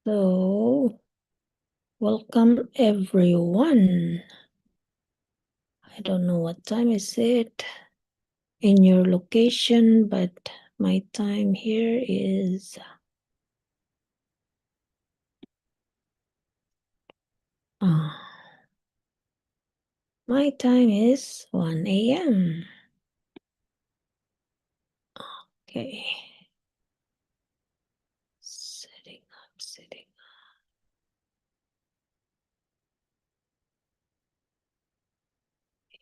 So, welcome everyone. I don't know what time is it in your location, but my time here is my time is 1 a.m. Okay. Setting up.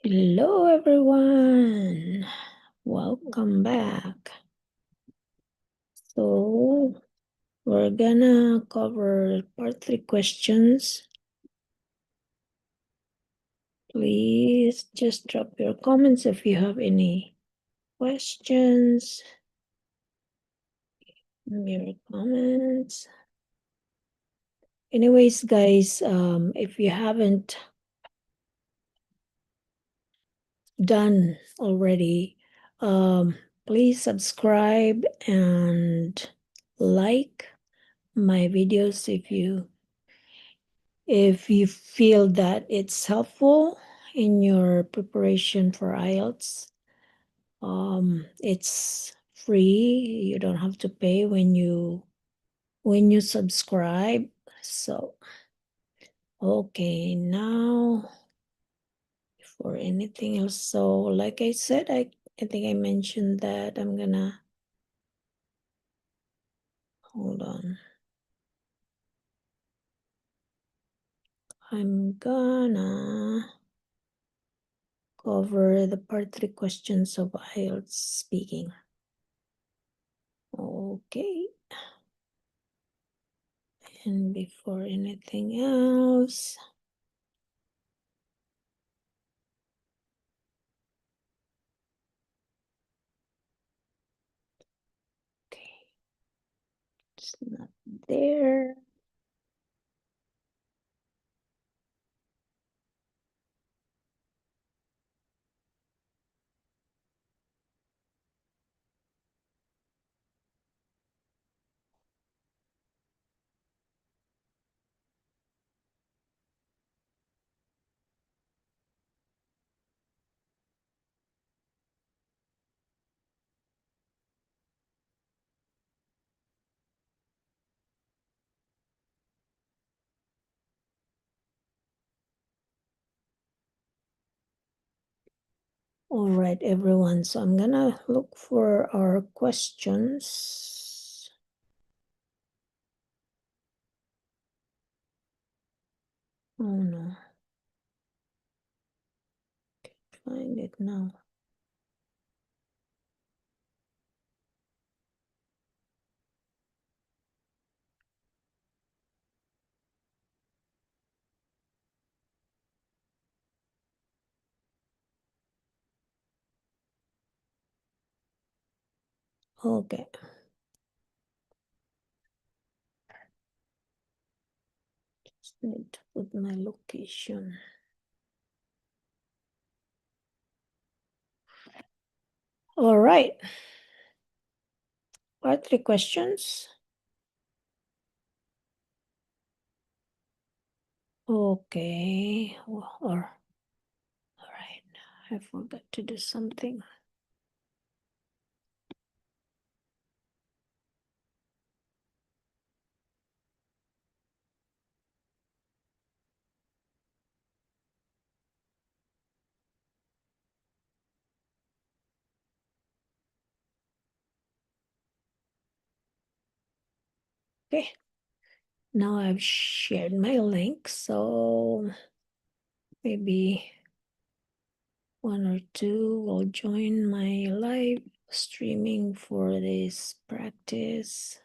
Hello everyone. Welcome back. So, we're gonna cover part 3 questions. Please just drop your comments if you have any questions. Your comments. Anyways, guys, if you haven't done already, please subscribe and like my videos if you feel that it's helpful in your preparation for IELTS. It's free. You don't have to pay when you subscribe. So, okay, now for anything else. So, like I said, I think I mentioned that I'm gonna hold on. I'm gonna cover the part 3 questions of IELTS speaking. Okay. And before anything else, okay, it's not there. All right, everyone. So I'm gonna look for our questions. Oh no. Can't find it now. Okay. Just need to put my location. All right. Part 3 questions. Okay. All right. I forgot to do something. Okay. Now I've shared my link, so maybe one or two will join my live streaming for this practice.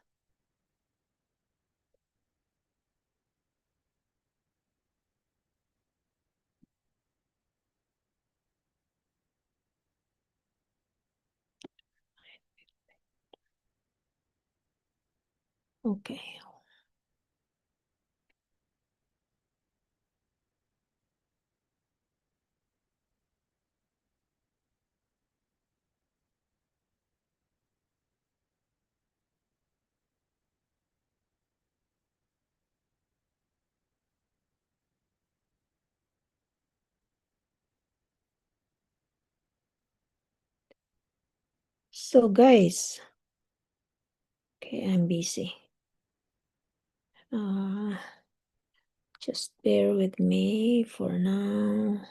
Okay. So guys, okay, I'm busy. Just bear with me for now.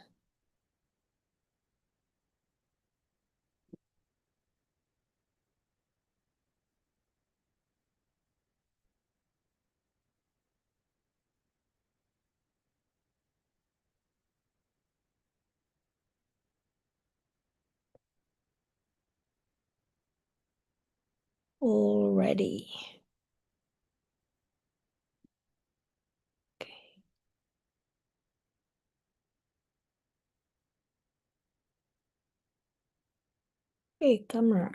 Already. Okay. Hey, camera.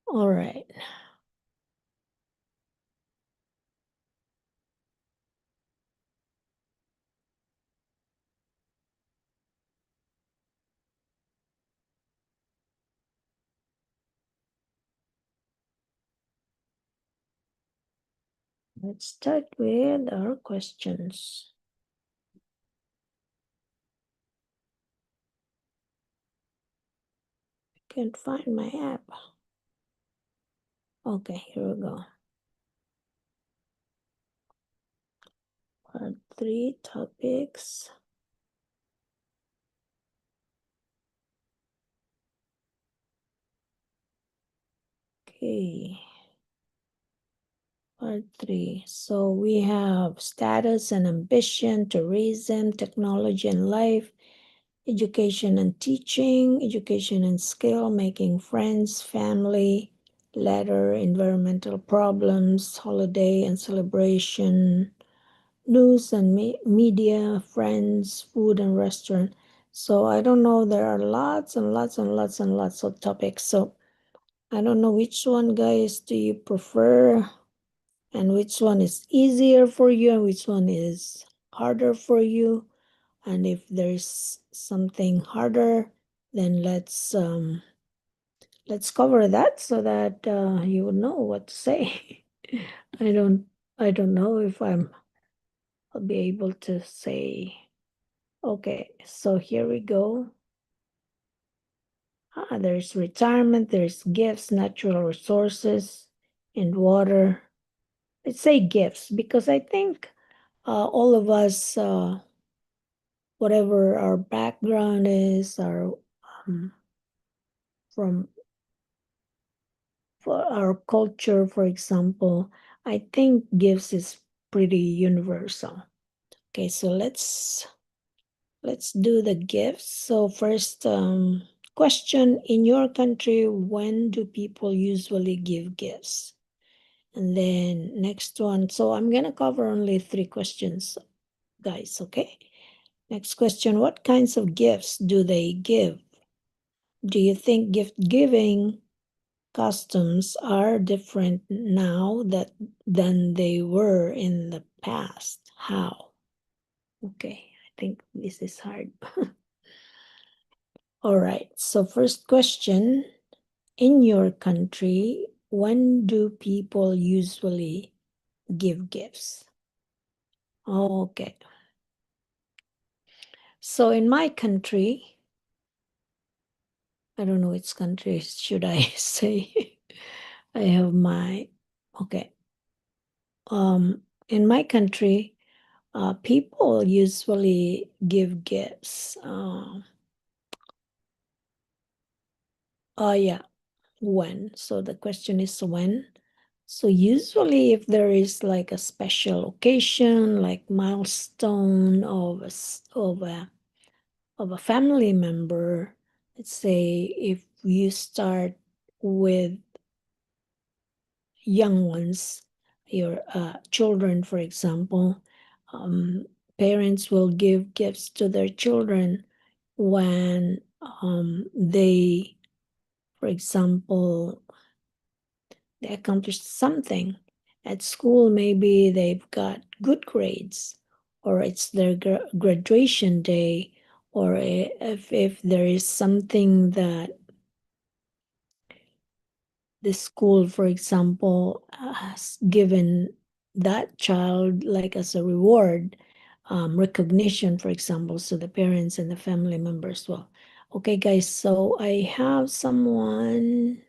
All right. Let's start with our questions. Can't find my app. Okay, here we go. Part 3 topics. Okay. Part 3. So we have status and ambition, tourism, technology and life, education and teaching, education and skill, making friends, family, letter, environmental problems, holiday and celebration, news and media, friends, food and restaurant. So I don't know, there are lots and lots and lots and lots of topics. So I don't know which one, guys, do you prefer, and which one is easier for you and which one is harder for you. And if there's something harder, then let's cover that so that you will know what to say. I don't I don't know if I'll be able to say. Okay, so here we go. There's retirement, there's gifts, natural resources, and water. Let's say gifts because I think all of us, whatever our background is, um, from for our culture, for example, I think gifts is pretty universal. Okay, so let's do the gifts. So first question, in your country, when do people usually give gifts? And then next one, so I'm gonna cover only 3 questions, guys, okay? Next question, what kinds of gifts do they give? Do you think gift giving customs are different now than they were in the past? How? Okay, I think this is hard. All right, so first question, in your country, when do people usually give gifts? Okay. So in my country, I don't know which country should I say. I have my, okay. In my country, people usually give gifts. Oh yeah, when? So the question is when. So usually if there is like a special occasion, like milestone of a family member, let's say if you start with young ones, your children, for example, parents will give gifts to their children when they, for example, they accomplished something at school. Maybe they've got good grades, or it's their graduation day, or if there is something that the school, for example, has given that child like as a reward, recognition, for example, so the parents and the family members. Well, okay, guys, so I have someone.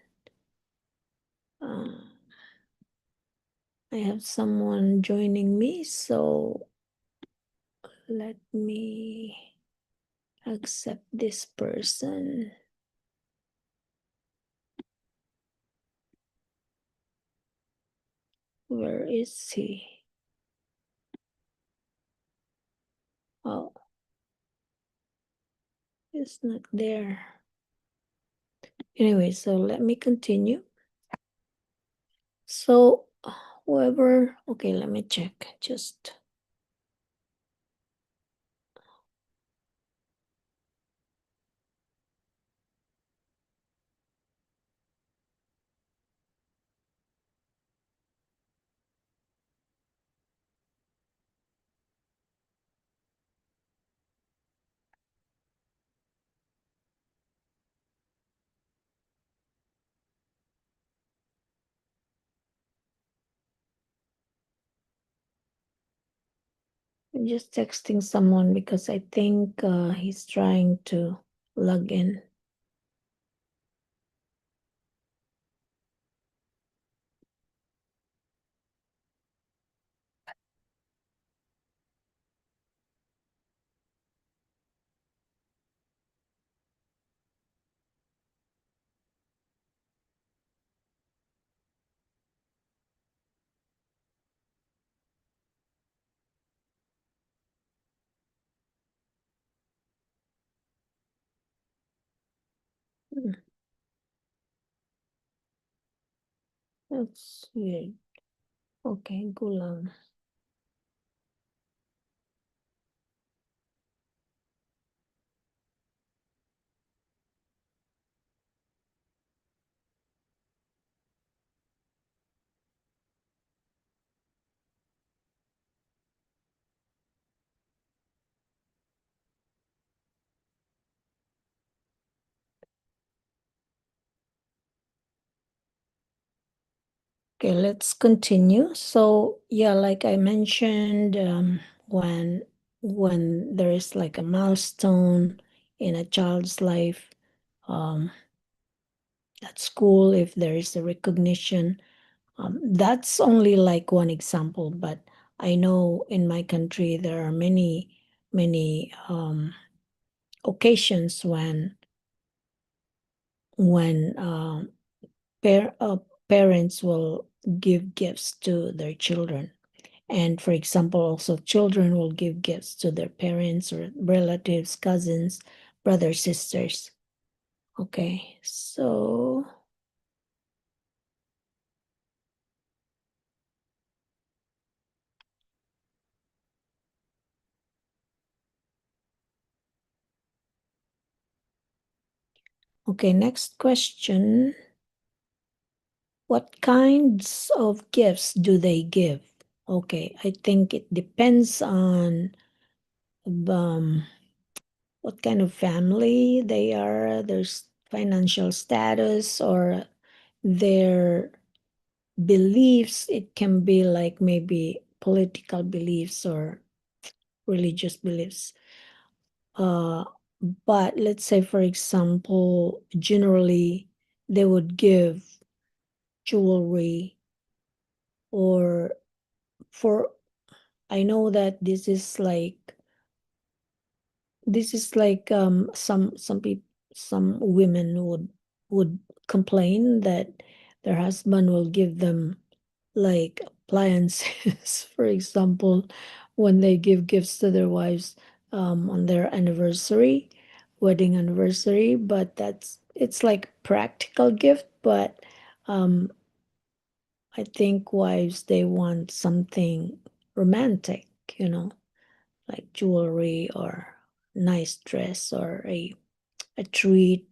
I have someone joining me, so let me accept this person. Where is he? Oh, it's not there. Anyway, so let me continue. So whoever, okay, let me check. Just I'm just texting someone because I think he's trying to log in. Hmm, that's weird. Okay, Gulam. Okay, let's continue. So yeah, like I mentioned, when there is like a milestone in a child's life, um, at school, if there is a recognition, that's only like one example. But I know in my country there are many occasions when par parents will give gifts to their children. And for example, also children will give gifts to their parents or relatives, cousins, brothers, sisters. Okay, so okay, next question. What kinds of gifts do they give? Okay, I think it depends on um, what kind of family they are, their financial status, or their beliefs. It can be like maybe political beliefs or religious beliefs. Uh, but let's say, for example, generally they would give jewelry, or for I know that some people, some women would complain that their husband will give them like appliances, for example, when they give gifts to their wives on their anniversary, wedding anniversary. But it's like practical gift. But um, I think wives, they want something romantic, you know, like jewelry or nice dress or a treat.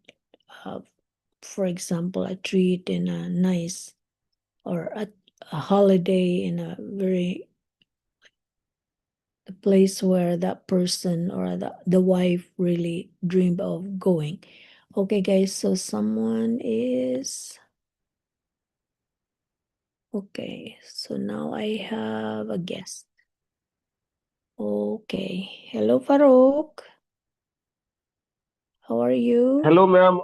Uh, for example, a treat in a nice or a holiday in a very a place where that person or the wife really dreamed of going. Okay, guys, so someone is okay. So now I have a guest. Okay. Hello, Farouk. How are you? Hello, ma'am.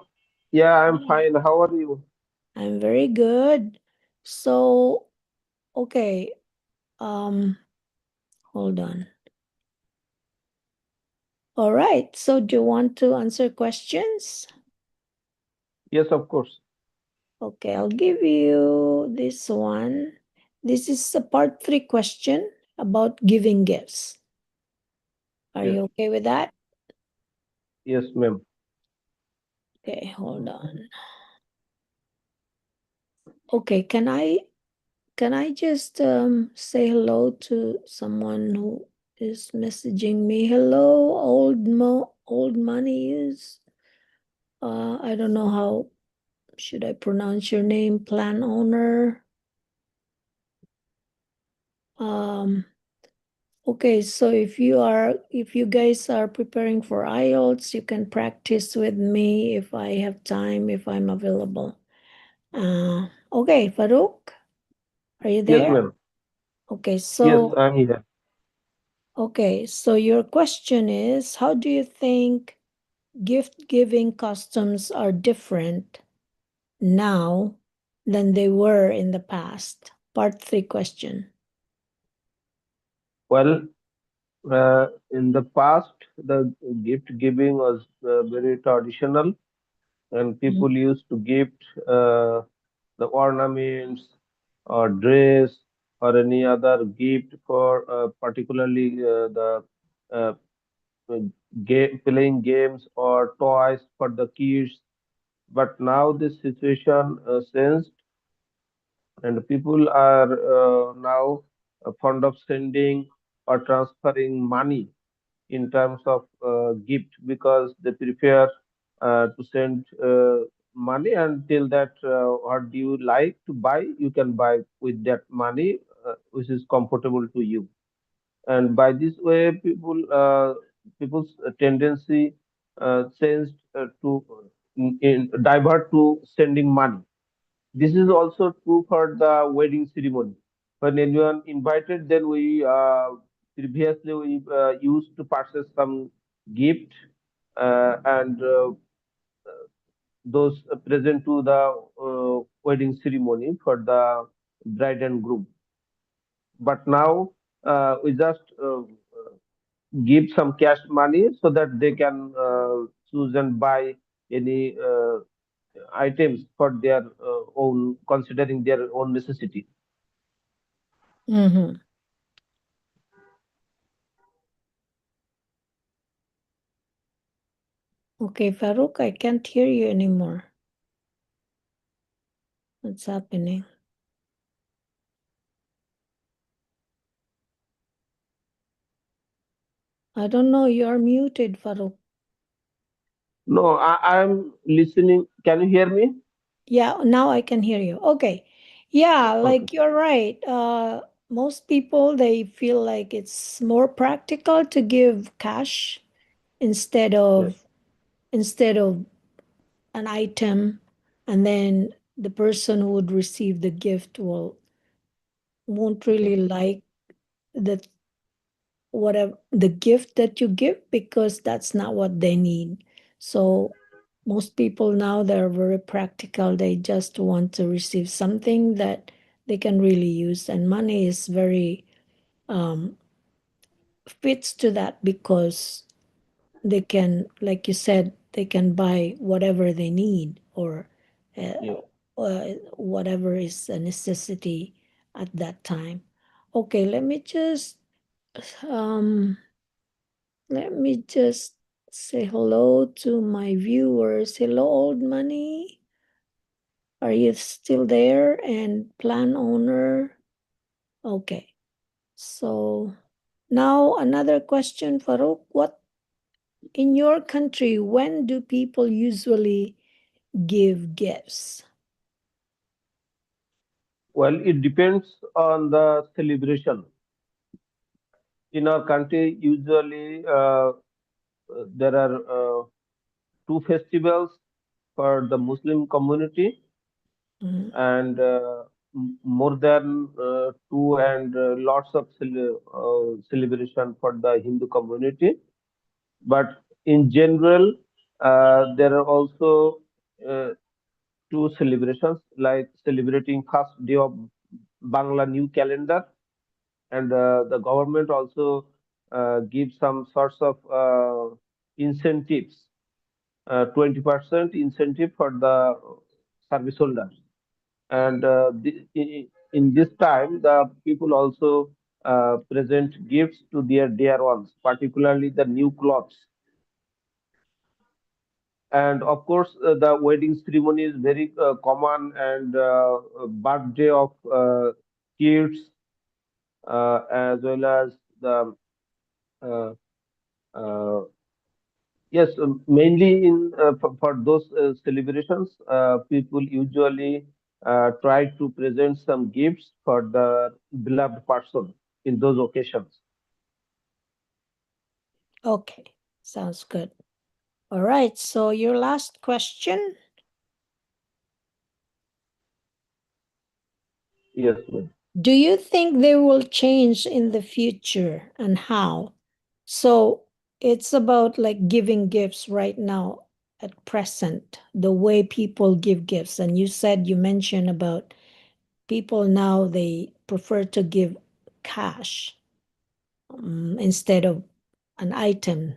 Yeah, I'm Hi. fine. How are you? I'm very good. So, okay. Um, hold on. All right. So, do you want to answer questions? Yes, of course. Okay, I'll give you this one. This is a part three question about giving gifts. Are Yes, you okay with that? yes, ma'am. Okay, hold on. Okay, can I just say hello to someone who is messaging me? Hello, old money is I don't know how should I pronounce your name, plan owner. Um okay, so if you guys are preparing for IELTS, you can practice with me if I have time, if I'm available. Okay, Farouk, are you Yes, there? ma'am. Okay, Yes, so I'm here. your question is, how do you think gift giving customs are different now than they were in the past? Part three question. Well, in the past, the gift giving was very traditional, and Mhm. people used to gift the ornaments or dress or any other gift for particularly uh, playing games or toys for the kids. But now this situation changed, and people are now fond of sending or transferring money in terms of gift, because they prefer to send money and tell that what do you like to buy, you can buy with that money, which is comfortable to you. And by this way, people's tendency changed to divert to sending money. This is also true for the wedding ceremony. When anyone invited, then we previously we used to purchase some gift, and those present to the wedding ceremony for the bride and groom. But now we just give some cash money so that they can choose and buy any items for their own, considering their own necessity. Mhm. Okay, Farouk, I can't hear you anymore. What's happening? I don't know. You're muted, Farouk. No, I'm listening. Can you hear me? Yeah, now I can hear you. Okay. Yeah, Okay. like you're right. Most people they feel like it's more practical to give cash instead Yes. of instead of an item, and then the person who would receive the gift won't really like the whatever the gift that you give because that's not what they need. So most people now they're very practical. They just want to receive something that they can really use, and money is very um, fits to that because they can, like you said, they can buy whatever they need or Yeah. whatever is a necessity at that time. Okay, um let me just say hello to my viewers. Hello, old money. Are you still there? And plan owner. Okay. So now another question, Farouk. What in your country, when do people usually give gifts? Well, it depends on the celebration. In our country, usually there are two festivals for the Muslim community, Mhm. and more than two and lots of celebration for the Hindu community. But in general, there are also uh, two celebrations like celebrating first day of Bangla new calendar, and the government also gives some sorts of incentives, 20% incentive for the service holders. And in this time, the people also present gifts to their dear ones, particularly the new clothes. And of course, the wedding ceremony is very common, and birthday of kids, as well as the uh, uh, yes, mainly for those celebrations, people usually try to present some gifts for the beloved person in those occasions. Okay, sounds good. All right, so your last question. Yes, ma'am. Do you think they will change in the future and how? So it's about like giving gifts right now at present, the way people give gifts. And you mentioned about people now, they prefer to give cash instead of an item.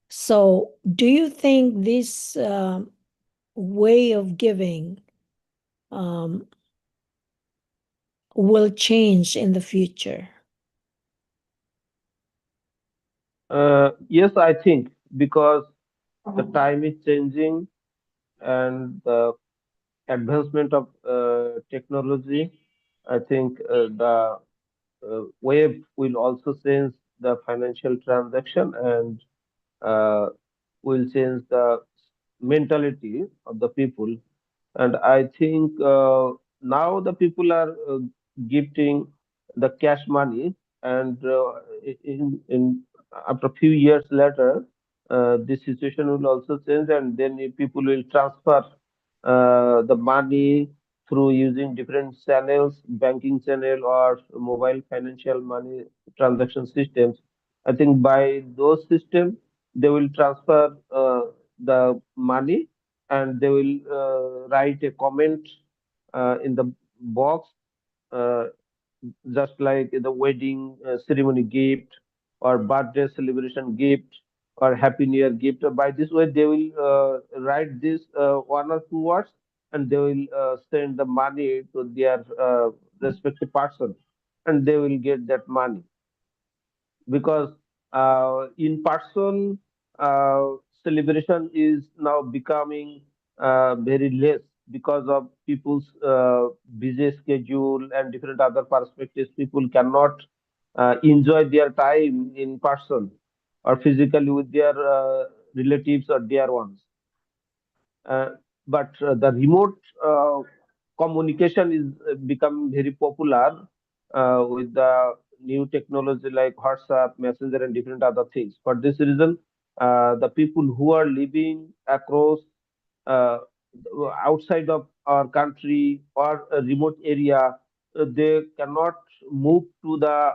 So do you think this way of giving um, will change in the future? Yes, I think because the time is changing, and the advancement of technology, I think the web will also change the financial transaction, and uh, will change the mentality of the people. And I think now the people are gifting the cash money, and in after a few years later, this situation will also change, and then people will transfer the money through using different channels, banking channel or mobile financial money transaction systems. I think by those systems they will transfer the money, and they will write a comment in the box, uh, just like the wedding ceremony gift or birthday celebration gift or happy new year gift. By this way they will write this one or two words, and they will send the money to their respective person, and they will get that money. Because in person celebration is now becoming very less because of people's busy schedule and different other perspectives. People cannot enjoy their time in person or physically with their relatives or dear ones. uh, but the remote communication is becoming very popular with the new technology like WhatsApp, Messenger, and different other things. For this reason, the people who are living across uh, outside of our country or a remote area, they cannot move to the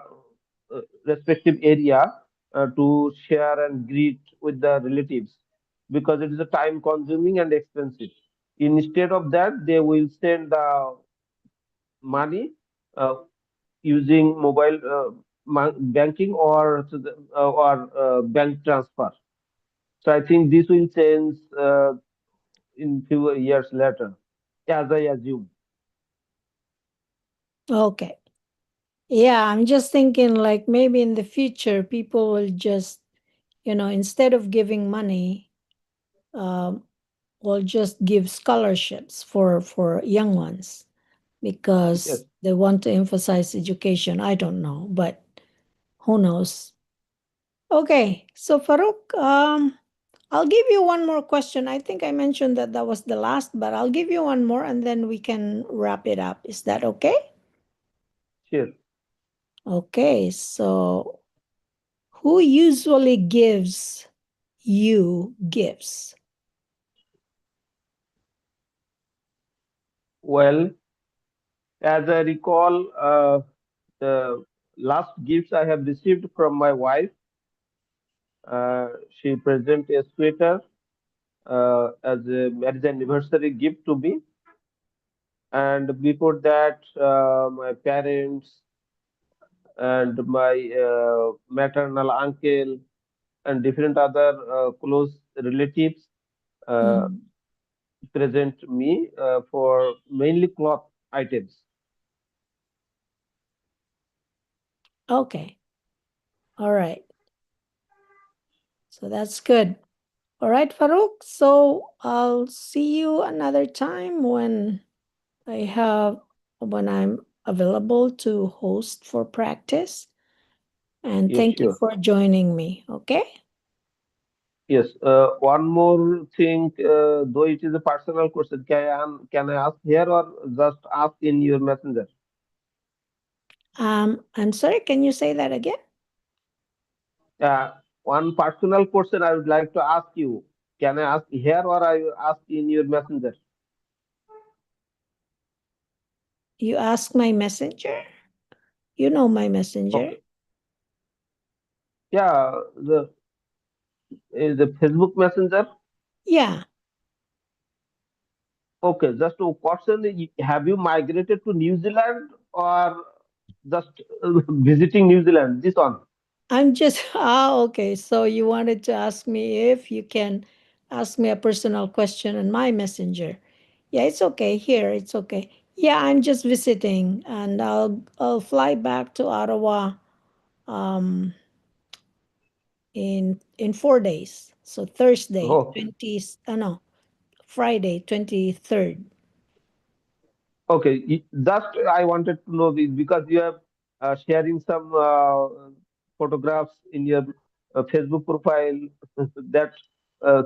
respective area to share and greet with the relatives, because it is a time consuming and expensive. Instead of that, they will send the money uh, using mobile banking or bank transfer. So I think this will change in few years later, as I assume. Okay. Yeah, I'm just thinking like maybe in the future people will just, instead of giving money, um, will just give scholarships for young ones Yes, because they want to emphasize education. I don't know, but who knows? Okay, so Farouk, I'll give you one more question. I think I mentioned that that was the last, but I'll give you one more and then we can wrap it up. Is that okay? sure. Okay, so who usually gives you gifts? Well, As I recall, the last gifts I have received from my wife, she present a sweater as a marriage anniversary gift to me. And before that, my parents and my maternal uncle and different other close relatives uh, Mhm. present me for mainly cloth items. Okay. All right. So that's good. All right, Farouk. So I'll see you another time I have when I'm available to host for practice. And Yes, thank you sure. for joining me. Okay. Yes. One more thing, though it is a personal question, can I ask here or just ask in your messenger? I'm sorry, can you say that again? Uh, One personal question I would like to ask you. Can I ask here or I ask in your messenger? You ask my messenger? You know my messenger. Okay. Yeah, the is the Facebook Messenger. Yeah, Okay, just a question. Have you migrated to New Zealand or just visiting New Zealand? This one. I'm just, okay. So you wanted to ask me if you can ask me a personal question on my messenger. Yeah, it's okay. Here, it's okay. Yeah, I'm just visiting and I'll fly back to Ottawa um in 4 days. So Thursday, Okay. 20, no, Friday, 23rd. Okay. Just I wanted to know this because you have sharing some photographs in your Facebook profile that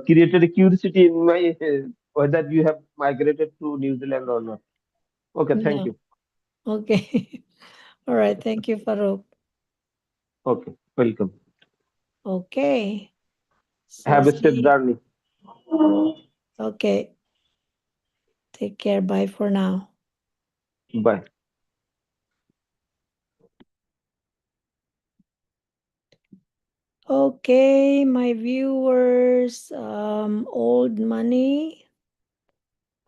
created a curiosity in my whether you have migrated to New Zealand or not. Okay. Thank No. you. Okay. All right. Thank you, Farouk. Okay. Welcome. Okay. So Have a safe see. journey. Okay. Take care. Bye for now. Bye. Okay, my viewers, old money.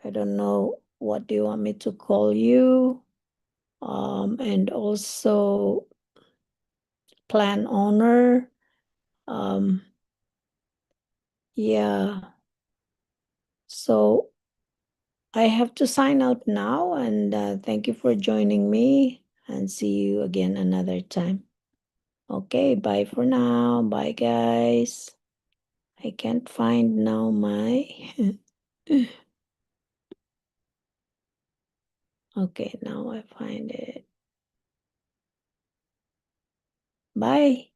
I don't know what do you want me to call you. And also plan owner. Um, yeah. So I have to sign out now and thank you for joining me and see you again another time. Okay, bye for now. Bye, guys. I can't find now my. Okay, now I find it. Bye.